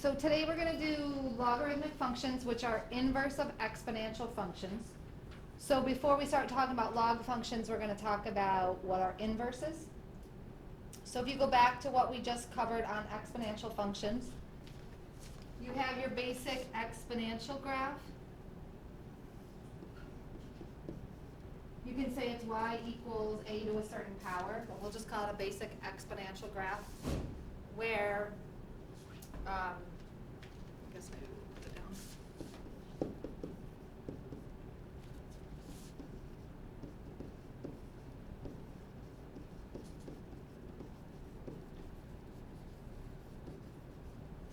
So today we're going to do logarithmic functions, which are inverse of exponential functions. So before we start talking about log functions, we're going to talk about what are inverses. So if you go back to what we just covered on exponential functions, you have your basic exponential graph. You can say it's y equals a to a certain power, but we'll just call it a basic exponential graph where, I guess maybe we'll put it down.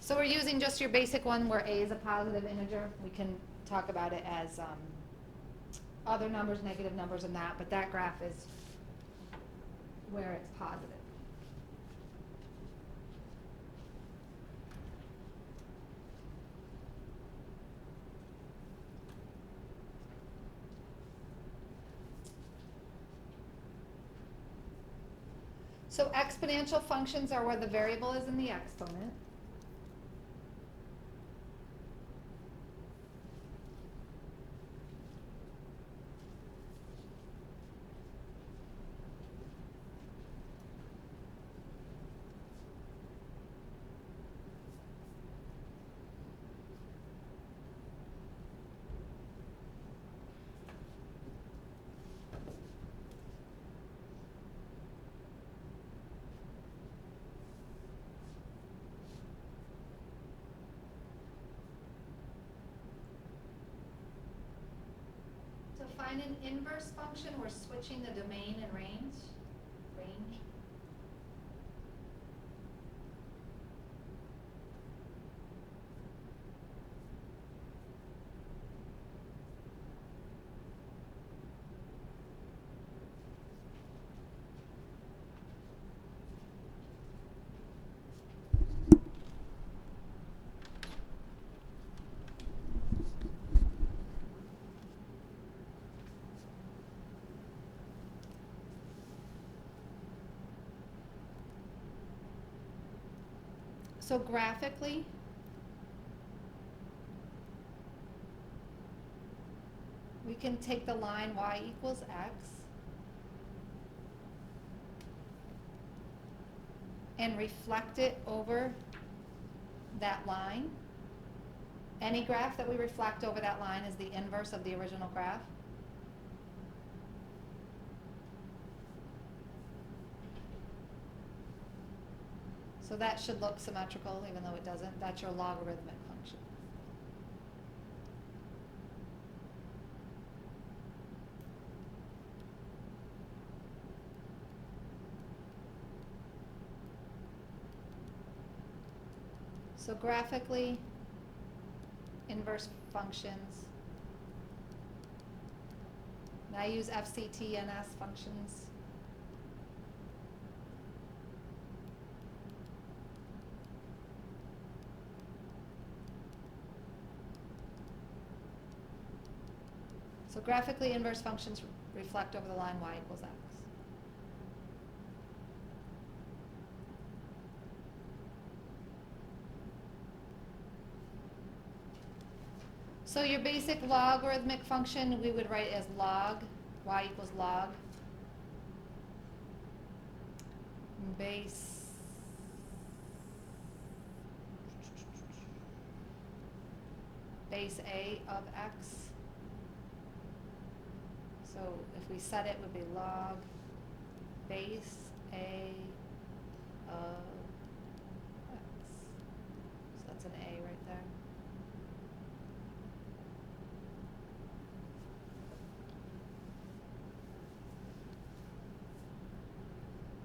So we're using just your basic one where a is a positive integer. We can talk about it as other numbers, negative numbers, and that, but that graph is where it's positive. So exponential functions are where the variable is in the exponent. To find an inverse function, we're switching the domain and range. So graphically, we can take the line y equals x and reflect it over that line. Any graph that we reflect over that line is the inverse of the original graph. So that should look symmetrical, even though it doesn't. That's your logarithmic function. So graphically, inverse functions. And I use FCTNS functions. So graphically, inverse functions reflect over the line y equals x. So your basic logarithmic function, we would write as log, y equals log, base a of x. So if we set it, would be log base a of x. So that's an a right there.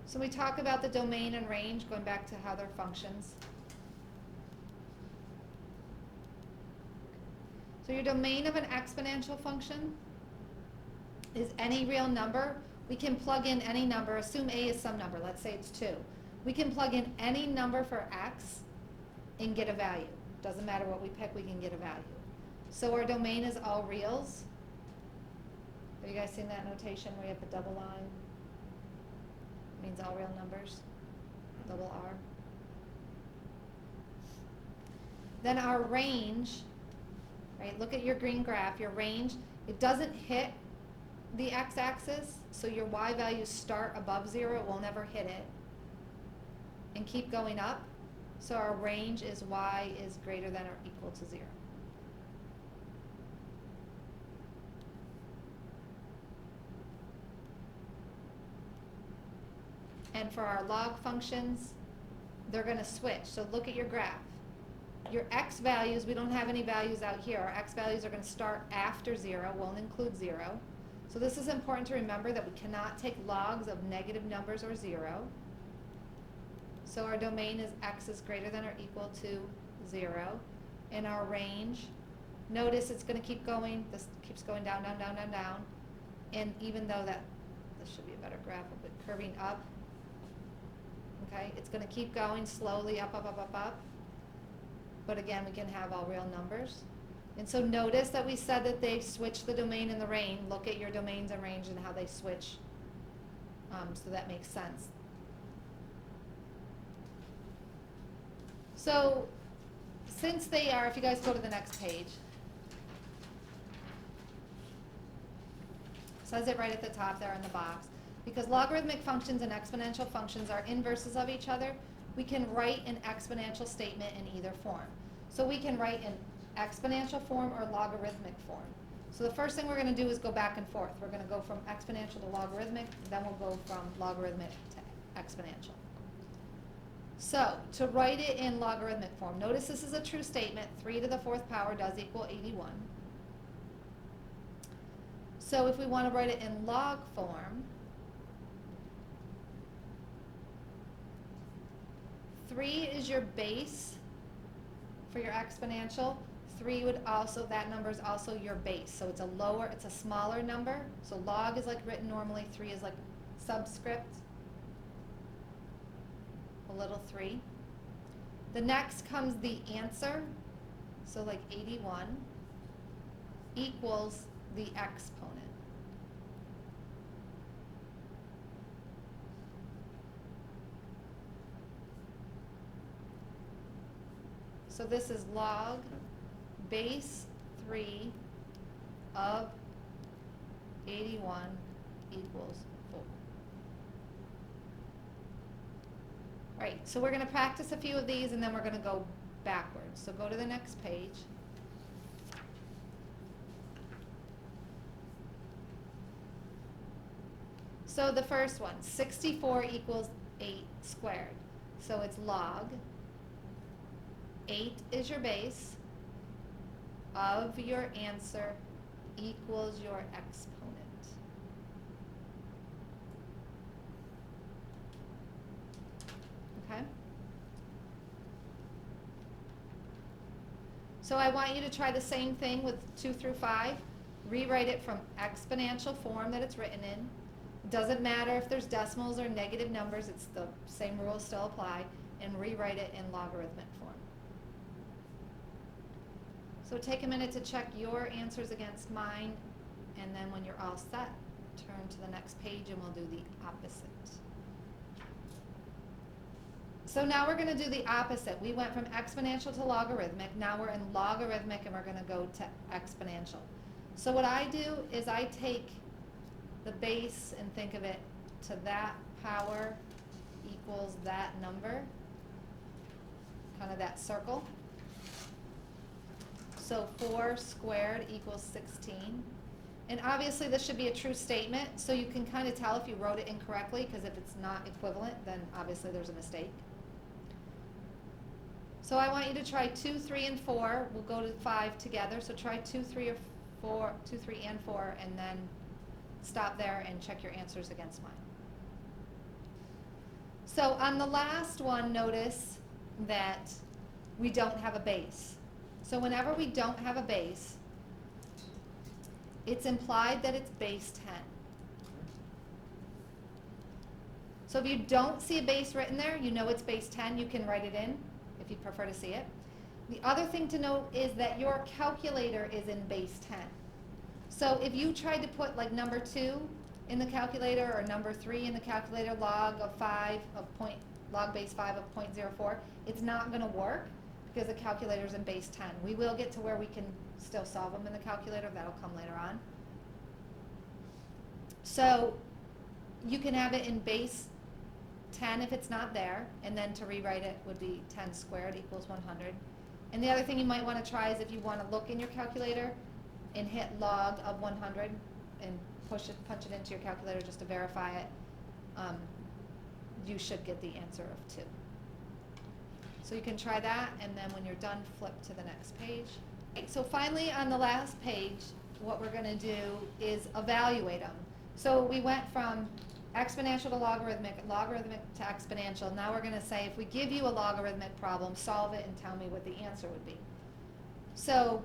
So we talk about the domain and range, going back to how they're functions. So your domain of an exponential function is any real number. We can plug in any number. Assume a is some number. Let's say it's 2. We can plug in any number for x and get a value. Doesn't matter what we pick, we can get a value. So our domain is all reals. Have you guys seen that notation where you have the double line? It means all real numbers. Double R. then our range, right, look at your green graph, your range, it doesn't hit the x-axis, so your y values start above 0, it won't ever hit it, and keep going up. So our range is y is greater than or equal to 0. And for our log functions, they're going to switch. So look at your graph. Your x values, we don't have any values out here. Our x values are going to start after 0, won't include 0. So this is important to remember that we cannot take logs of negative numbers or 0. So our domain is x is greater than or equal to 0. And our range, notice it's going to keep going. This keeps going down, down, down, down, down. And even though this should be a better graph, but curving up, okay, it's going to keep going slowly up, up, up, up, up. But again, we can have all real numbers. And so notice that we said that they switch the domain and the range. Look at your domains and range and how they switch. So that makes sense. So since they are, if you guys go to the next page, says it right at the top there in the box. Because logarithmic functions and exponential functions are inverses of each other, we can write an exponential statement in either form. So we can write an exponential form or logarithmic form. So the first thing we're going to do is go back and forth. We're going to go from exponential to logarithmic, then we'll go from logarithmic to exponential. So to write it in logarithmic form, notice this is a true statement. 3 to the 4th power does equal 81. So if we want to write it in log form, 3 is your base for your exponential. 3 would also, that number is also your base. So it's a smaller number. So log is like written normally, 3 is like subscript, a little 3. The next comes the answer. So like 81 equals the exponent. So this is log base 3 of 81 equals 4. Right, so we're going to practice a few of these and then we're going to go backwards. So go to the next page. So the first one, 64 equals 8 squared. So it's log 8 is your base of your answer equals your exponent. Okay? So I want you to try the same thing with 2 through 5. Rewrite it from exponential form that it's written in. Doesn't matter if there's decimals or negative numbers, it's the same rules still apply, and rewrite it in logarithmic form. So take a minute to check your answers against mine, and then when you're all set, turn to the next page and we'll do the opposite. So now we're going to do the opposite. We went from exponential to logarithmic. Now we're in logarithmic and we're going to go to exponential. So what I do is I take the base and think of it to that power equals that number, kind of that circle. So 4 squared equals 16. And obviously this should be a true statement, so you can kind of tell if you wrote it incorrectly, because if it's not equivalent, then obviously there's a mistake. So I want you to try 2, 3, and 4. We'll go to 5 together. So try 2, 3, or 4, 2, 3, and 4, and then stop there and check your answers against mine. So on the last one, notice that we don't have a base. So whenever we don't have a base, it's implied that it's base 10. So if you don't see a base written there, you know it's base 10. You can write it in if you prefer to see it. The other thing to note is that your calculator is in base 10. So if you tried to put like number 2 in the calculator or number 3 in the calculator, log base 5 of 0.04, it's not going to work, because the calculator's in base 10. We will get to where we can still solve them in the calculator. That'll come later on. So you can have it in base 10 if it's not there, and then to rewrite it would be 10 squared equals 100. And the other thing you might want to try is if you want to look in your calculator and hit log of 100 and punch it into your calculator just to verify it, you should get the answer of 2. So you can try that, and then when you're done, flip to the next page. Okay, so finally, on the last page, what we're going to do is evaluate them. So we went from exponential to logarithmic to exponential. Now we're going to say, if we give you a logarithmic problem, solve it and tell me what the answer would be. So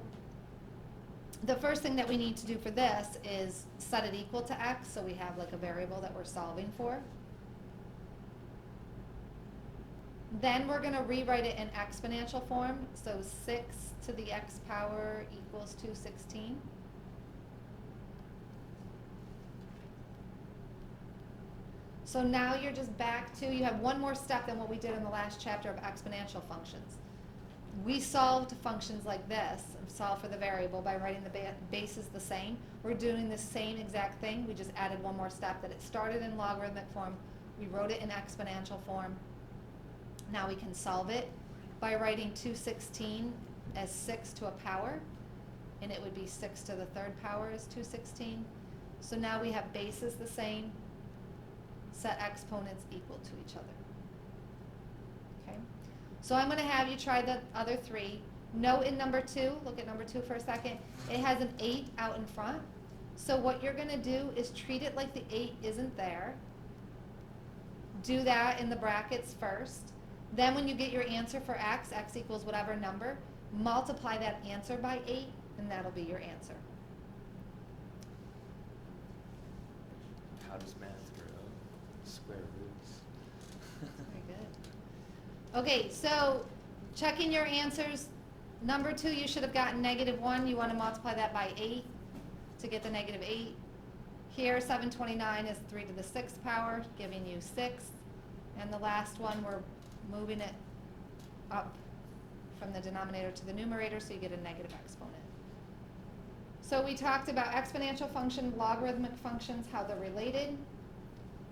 the first thing that we need to do for this is set it equal to x, so we have like a variable that we're solving for. Then we're going to rewrite it in exponential form, so 6 to the x power equals 216. So now you're just back to, you have one more step than what we did in the last chapter of exponential functions. We solved functions like this, solve for the variable, by writing the bases the same. We're doing the same exact thing, we just added one more step, that it started in logarithmic form, we wrote it in exponential form. Now we can solve it by writing 216 as 6 to a power, and it would be 6 to the 3rd power is 216. So now we have bases the same, set exponents equal to each other. Okay? So I'm going to have you try the other 3. Note in number 2, look at number 2 for a second, it has an 8 out in front. So what you're going to do is treat it like the 8 isn't there. Do that in the brackets first. Then when you get your answer for x equals whatever number, multiply that answer by 8, and that'll be your answer. How does math grow? Square roots. Very good. Okay, so checking your answers. Number 2, you should have gotten -1. You want to multiply that by 8 to get the -8. Here, 729 is 3 to the 6th power, giving you 6. And the last one, we're moving it up from the denominator to the numerator, so you get a negative exponent. So we talked about exponential functions, logarithmic functions, how they're related.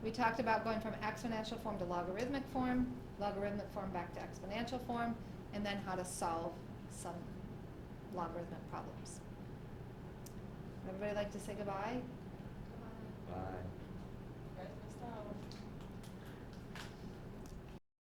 We talked about going from exponential form to logarithmic form back to exponential form, and then how to solve some logarithmic problems. Would everybody like to say goodbye? Bye. Right, Mr. Howard.